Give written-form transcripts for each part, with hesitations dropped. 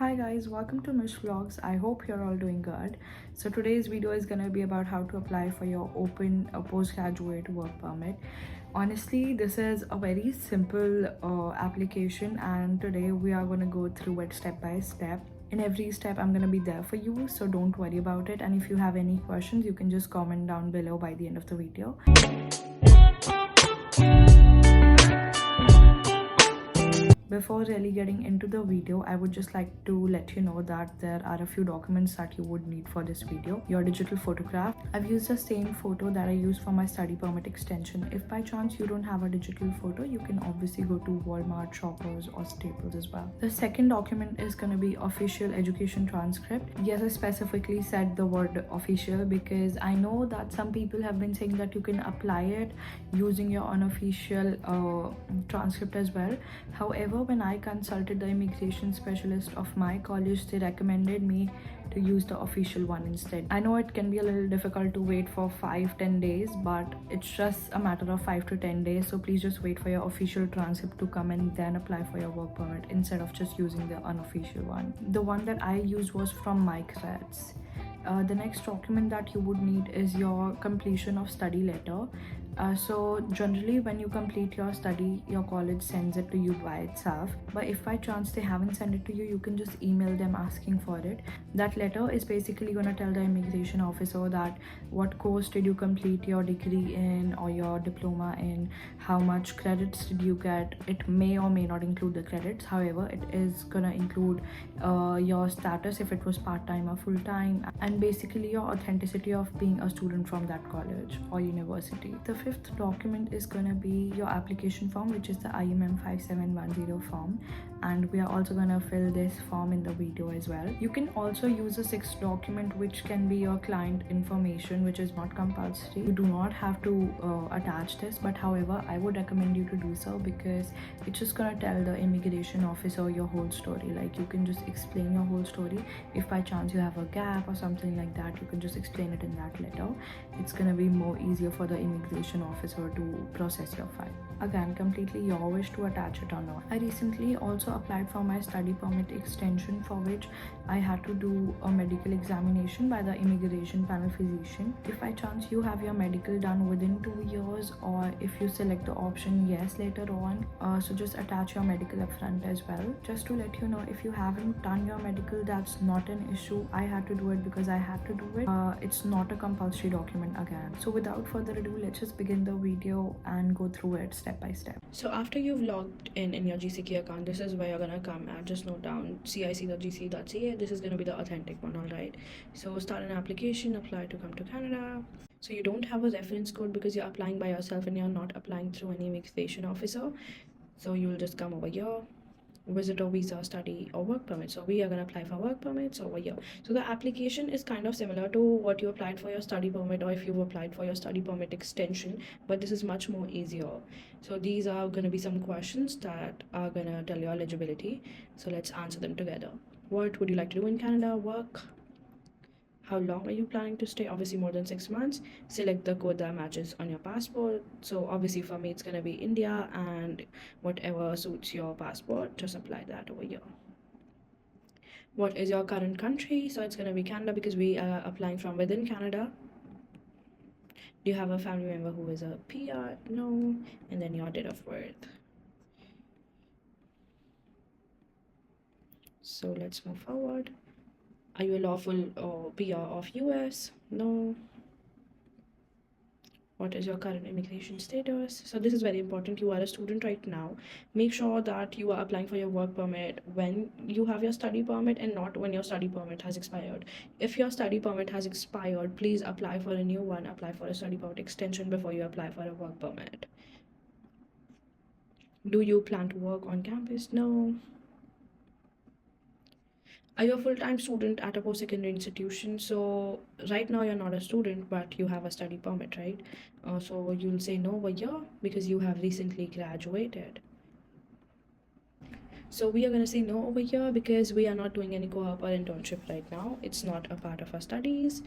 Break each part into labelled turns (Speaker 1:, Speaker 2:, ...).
Speaker 1: Hi guys, welcome to Mish Vlogs. I hope you're all doing good. So today's video is gonna be about how to apply for your open postgraduate work permit. Honestly, this is a very simple application, and today we are gonna go through it step by step. In every step, I'm gonna be there for you, so don't worry about it. And if you have any questions, you can just comment down below by the end of the video. Before really getting into the video, I would just like to let you know that there are a few documents that you would need for this video. Your digital photograph. I've used the same photo that I used for my study permit extension. If by chance you don't have a digital photo, you can obviously go to Walmart, Shoppers or Staples as well. The second document is going to be official education transcript. Yes, I specifically said the word official because I know that some people have been saying that you can apply it using your unofficial transcript as well. However, when I consulted the immigration specialist of my college, they recommended me to use the official one instead. I know it can be a little difficult to wait for 5-10 days, but it's just a matter of 5 to 10 days. So please just wait for your official transcript to come and then apply for your work permit instead of just using the unofficial one. The one that I used was from my creds. The next document that you would need is your completion of study letter. So generally when you complete your study, your college sends it to you by itself, but if by chance they haven't sent it to you, you can just email them asking for it. That letter is basically going to tell the immigration officer that what course did you complete your degree in or your diploma in, how much credits did you get. It may or may not include the credits, however it is going to include your status, if it was part-time or full-time, and basically your authenticity of being a student from that college or university. The fifth document is going to be your application form, which is the IMM5710 form, and we are also going to fill this form in the video as well. You can also use a sixth document, which can be your client information, which is not compulsory. You do not have to attach this, but however I would recommend you to do so because it's just going to tell the immigration officer your whole story. Like, you can just explain your whole story. If by chance you have a gap or something like that, you can just explain it in that letter. It's going to be more easier for the immigration officer to process your file. Again, completely your wish to attach it or not. I recently also applied for my study permit extension, for which I had to do a medical examination by the immigration panel physician. If by chance you have your medical done within 2 years, or if you select the option yes later on, so just attach your medical up front as well. Just to let you know, if you haven't done your medical, that's not an issue. I had to do it because I had to do it. It's not a compulsory document again. So without further ado, let's just begin the video and go through it step by step. So after you've logged in your GCK account, this is where you're gonna come and just note down cic.gc.ca. This is gonna be the authentic one, all right? So start an application, apply to come to Canada. So you don't have a reference code because you're applying by yourself and you're not applying through any immigration officer. So you'll just come over here, visitor visa, study or work permit. So we are going to apply for work permits over here. So the application is kind of similar to what you applied for your study permit, or if you've applied for your study permit extension, but this is much more easier. So these are going to be some questions that are going to tell your eligibility. So let's answer them together. What would you like to do in Canada? Work. How long are you planning to stay? Obviously more than 6 months. Select the code that matches on your passport. So obviously for me it's going to be India, and whatever suits your passport, just apply that over here. What is your current country? So it's going to be Canada because we are applying from within Canada. Do you have a family member who is a PR? No. And then your date of birth. So let's move forward. Are you a lawful PR of US? No. What is your current immigration status? So this is very important. You are a student right now. Make sure that you are applying for your work permit when you have your study permit and not when your study permit has expired. If your study permit has expired, please apply for a new one. Apply for a study permit extension before you apply for a work permit. Do you plan to work on campus? No. Are you a full-time student at a post-secondary institution? So right now you're not a student, but you have a study permit, right? So you'll say no over here because you have recently graduated. So we are going to say no over here because we are not doing any co-op or internship right now. It's not a part of our studies.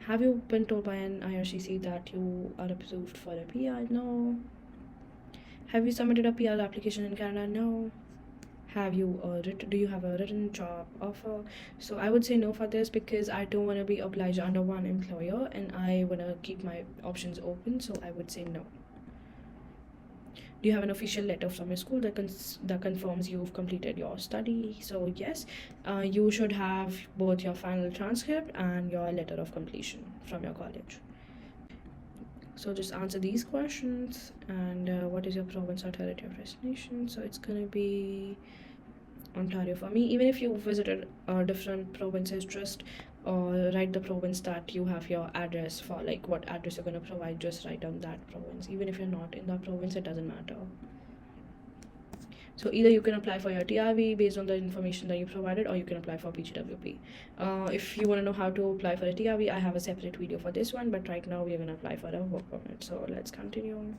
Speaker 1: Have you been told by an IRCC that you are approved for a PR? No. Have you submitted a PR application in Canada? No. do you have a written job offer? So I would say no for this, because I don't want to be obliged under one employer and I want to keep my options open, so I would say no. Do you have an official letter from your school that confirms you've completed your study? So yes, you should have both your final transcript and your letter of completion from your college. So just answer these questions. And what is your province or territory of destination? So it's gonna be Ontario for me. Even if you visited different provinces, just write the province that you have your address for, like what address you're going to provide, just write down that province. Even if you're not in that province, it doesn't matter. So either you can apply for your TRV based on the information that you provided, or you can apply for PGWP. If you want to know how to apply for a TRV, I have a separate video for this one, but right now we are going to apply for a work permit. So let's continue.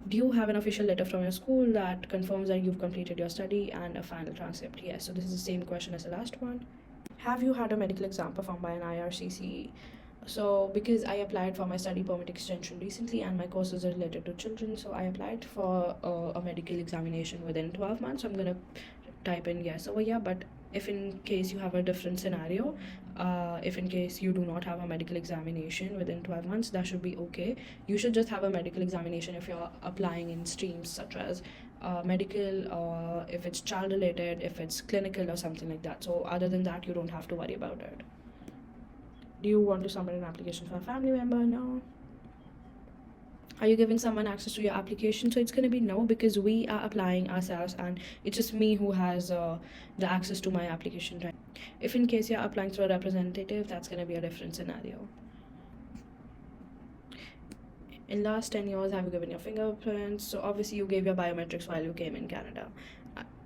Speaker 1: Do you have an official letter from your school that confirms that you've completed your study and a final transcript? Yes. So this is the same question as the last one. Have you had a medical exam performed by an IRCC? So because I applied for my study permit extension recently and my courses are related to children, so I applied for a medical examination within 12 months. So I'm going to type in yes over here. But if in case you have a different scenario, if in case you do not have a medical examination within 12 months, that should be okay. You should just have a medical examination if you're applying in streams such as medical, or if it's child related, if it's clinical or something like that. So other than that, you don't have to worry about it. Do you want to submit an application for a family member? No. Are you giving someone access to your application? So it's going to be no, because we are applying ourselves and it's just me who has the access to my application, right? If in case you're applying through a representative, that's going to be a different scenario. In last 10 years, have you given your fingerprints? So obviously you gave your biometrics while you came in Canada.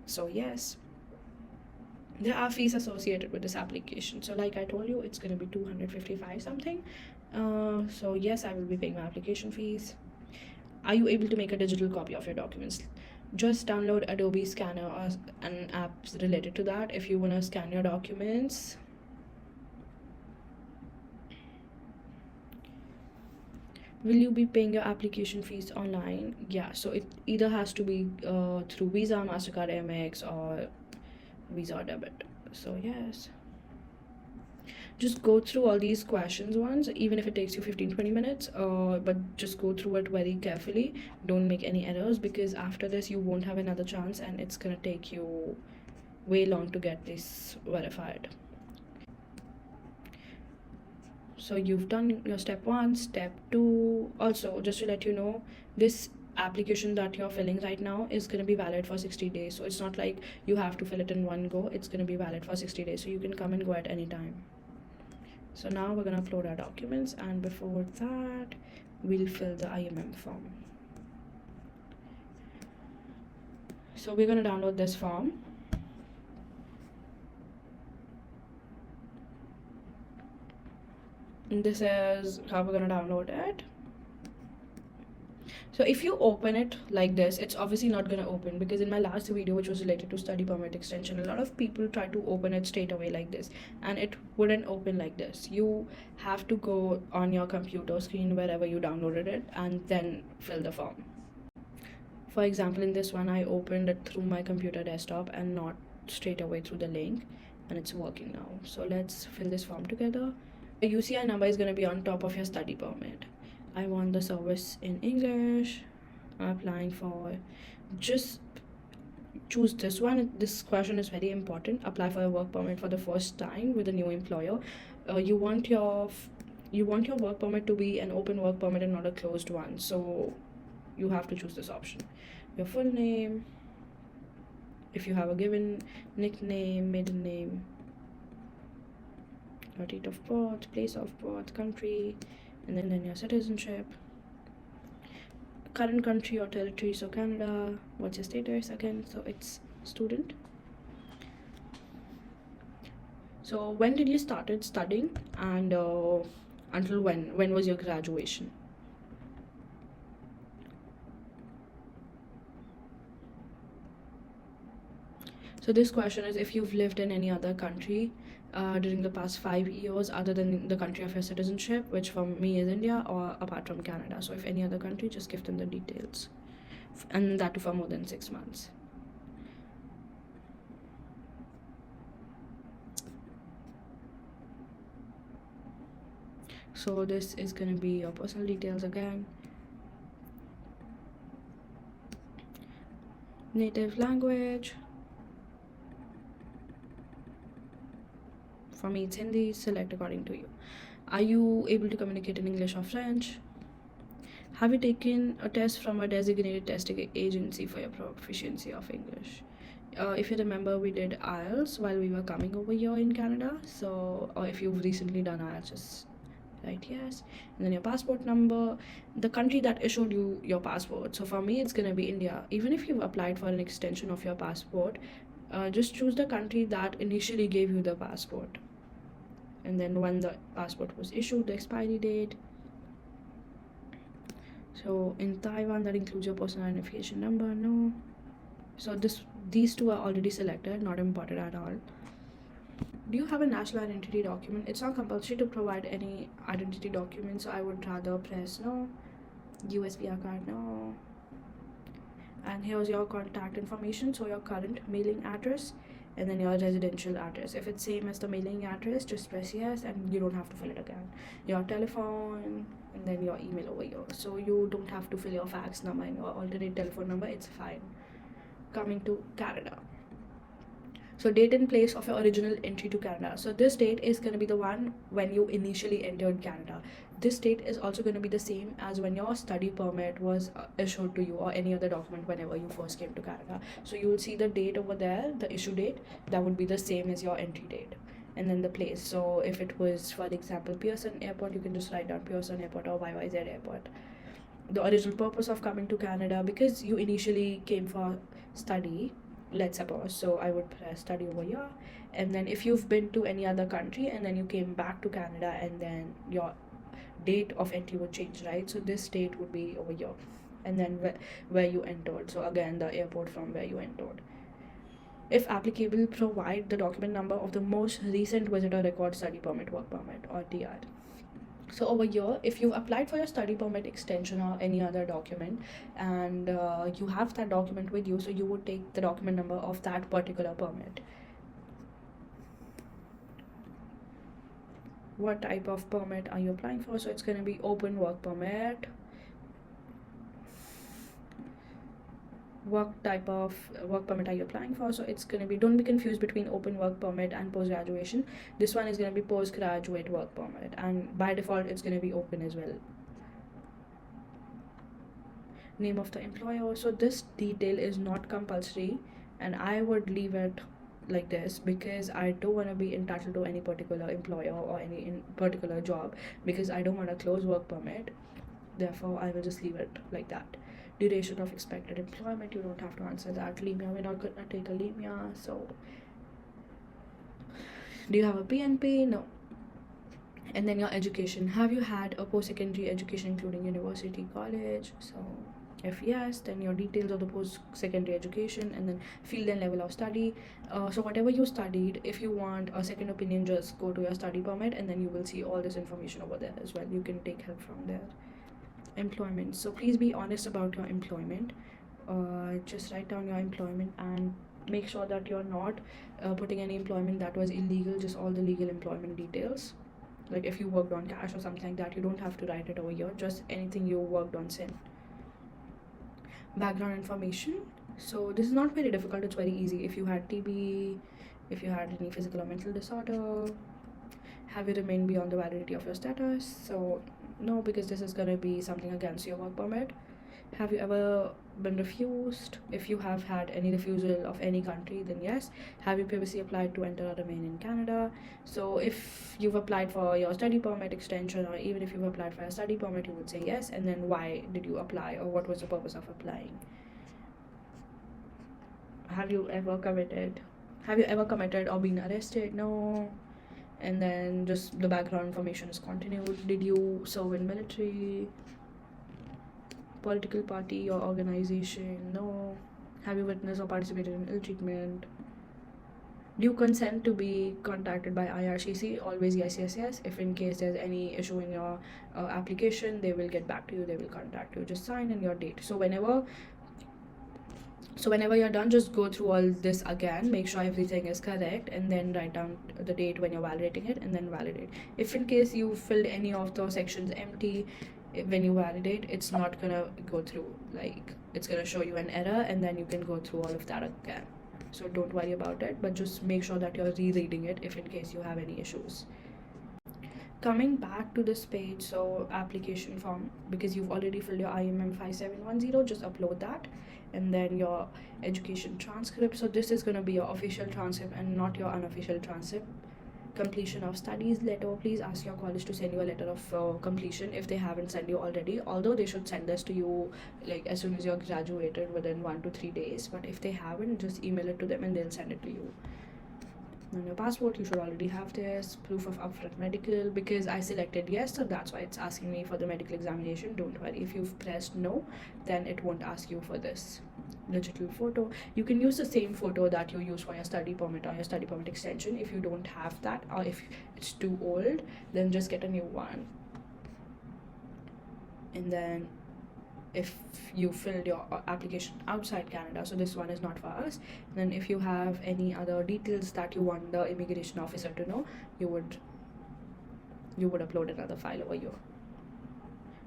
Speaker 1: So yes. There are fees associated with this application. So like I told you, it's going to be 255 something. So yes, I will be paying my application fees. Are you able to make a digital copy of your documents? Just download Adobe Scanner or an app related to that if you want to scan your documents. Will you be paying your application fees online? Yeah, so it either has to be through Visa, MasterCard, Amex, or Visa or debit. So yes, just go through all these questions once, even if it takes you 15-20 minutes, but just go through it very carefully. Don't make any errors, because after this you won't have another chance and it's gonna take you way long to get this verified. So you've done your step 1, step 2. Also, just to let you know, this application that you're filling right now is going to be valid for 60 days. So it's not like you have to fill it in one go. It's going to be valid for 60 days. So you can come and go at any time. So now we're going to upload our documents, and before that, we'll fill the IMM form. So we're going to download this form. And this is how we're going to download it. So if you open it like this, it's obviously not going to open, because in my last video, which was related to study permit extension, a lot of people try to open it straight away like this, and it wouldn't open like this. You have to go on your computer screen wherever you downloaded it and then fill the form. For example, in this one, I opened it through my computer desktop and not straight away through the link, and it's working now. So let's fill this form together. The UCI number is going to be on top of your study permit. I want the service in English. I'm applying for, just choose this one. This question is very important. Apply for a work permit for the first time with a new employer. You want your work permit to be an open work permit and not a closed one. So you have to choose this option. Your full name, if you have a given nickname, middle name, your date of birth, place of birth, country, and then your citizenship, current country or territory. So Canada. What's your status again? So it's student. So when did you started studying, and until when was your graduation? So this question is if you've lived in any other country during the past 5 years other than the country of your citizenship, which for me is India, or apart from Canada. So if any other country, just give them the details. and that too for more than 6 months. So this is going to be your personal details again. Native language. For me, it's Hindi. Select according to you. Are you able to communicate in English or French? Have you taken a test from a designated testing agency for your proficiency of English? If you remember, we did IELTS while we were coming over here in Canada. So, or if you've recently done IELTS, just write yes. And then your passport number, the country that issued you your passport. So for me, it's gonna be India. Even if you've applied for an extension of your passport, just choose the country that initially gave you the passport. And then when the passport was issued, the expiry date. So in Taiwan, that includes your personal identification number. No. So these two are already selected, not important at all. Do you have a national identity document? It's not compulsory to provide any identity documents, so I would rather press no. USBR card, no. And here's your contact information, so your current mailing address and then your residential address. If it's same as the mailing address, just press yes and you don't have to fill it again. Your telephone and then your email over here. So you don't have to fill your fax number and your alternate telephone number, it's fine. Coming to Canada. So date and place of your original entry to Canada. So this date is going to be the one when you initially entered Canada. This date is also going to be the same as when your study permit was issued to you, or any other document whenever you first came to Canada. So you will see the date over there, the issue date, that would be the same as your entry date. And then the place. So if it was, for example, Pearson Airport, you can just write down Pearson Airport or YYZ Airport. The original purpose of coming to Canada, because you initially came for study, let's suppose, so I would press study over here. And then if you've been to any other country and then you came back to Canada, and then your date of entry would change, right? So this date would be over here, and then where you entered. So again, the airport from where you entered. If applicable, provide the document number of the most recent visitor record, study permit, work permit, or TR. So over here, if you applied for your study permit extension or any other document, and you have that document with you, so you would take the document number of that particular permit. What type of permit are you applying for? So it's going to be open work permit. What type of work permit are you applying for? So it's going to be, don't be confused between open work permit and post-graduation. This one is going to be postgraduate work permit, and by default it's going to be open as well. Name of the employer. So this detail is not compulsory, and I would leave it like this because I don't want to be entitled to any particular employer or any particular job, because I don't want a closed work permit. Therefore I will just leave it like that. Duration of expected employment, you don't have to answer that. Limia, we're not gonna take a limia. So do you have a PNP? No. And then your education, have you had a post-secondary education including university, college? So if yes, then your details of the post-secondary education, and then field and level of study. So whatever you studied, if you want a second opinion, just go to your study permit, and then you will see all this information over there as well. You can take help from there. Employment, so please be honest about your employment. Just write down your employment and make sure that you're not putting any employment that was illegal, just all the legal employment details. Like if you worked on cash or something like that, you don't have to write it over here, just anything you worked on sin. Background information, so this is not very difficult, it's very easy. If you had TB, if you had any physical or mental disorder, have you remained beyond the validity of your status? So no, because this is going to be something against your work permit. Have you ever been refused? If you have had any refusal of any country, then yes. Have you previously applied to enter or remain in Canada? So if you've applied for your study permit extension, or even if you've applied for a study permit, you would say yes, and then why did you apply, or what was the purpose of applying? Have you ever committed or been arrested? No. And then just the background information is continued. Did you serve in military, political party or organization? No. Have you witnessed or participated in ill treatment? Do you consent to be contacted by IRCC? Always yes, yes, yes. If in case there's any issue in your application, they will get back to you, they will contact you. Just sign and your date. So whenever So whenever you're done, just go through all this again, make sure everything is correct, and then write down the date when you're validating it, and then validate. If in case you filled any of those sections empty when you validate, it's not gonna go through, like it's gonna show you an error, and then you can go through all of that again. So don't worry about it, but just make sure that you're rereading it if in case you have any issues. Coming back to this page, so application form, because you've already filled your IMM5710, just upload that, and then your education transcript. So this is going to be your official transcript and not your unofficial transcript. Completion of studies letter, please ask your college to send you a letter of completion if they haven't sent you already, although they should send this to you like as soon as you're graduated, within 1 to 3 days. But if they haven't, just email it to them and they'll send it to you. On your passport, you should already have this. Proof of upfront medical, because I selected yes, so that's why it's asking me for the medical examination. Don't worry, if you've pressed no, then it won't ask you for this. Digital photo, you can use the same photo that you use for your study permit or your study permit extension. If you don't have that, or if it's too old, then just get a new one. And then if you filled your application outside Canada, so this one is not for us, then if you have any other details that you want the immigration officer to know, you would upload another file over here.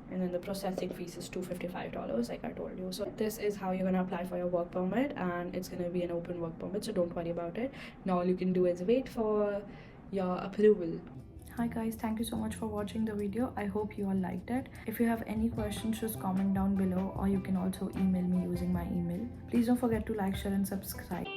Speaker 1: And then the processing fees is $255, like I told you. So this is how you're gonna apply for your work permit, and it's gonna be an open work permit, so don't worry about it. Now all you can do is wait for your approval. Hi guys, thank you so much for watching the video. I hope you all liked it. If you have any questions, just comment down below, or you can also email me using my email. Please don't forget to like, share and subscribe.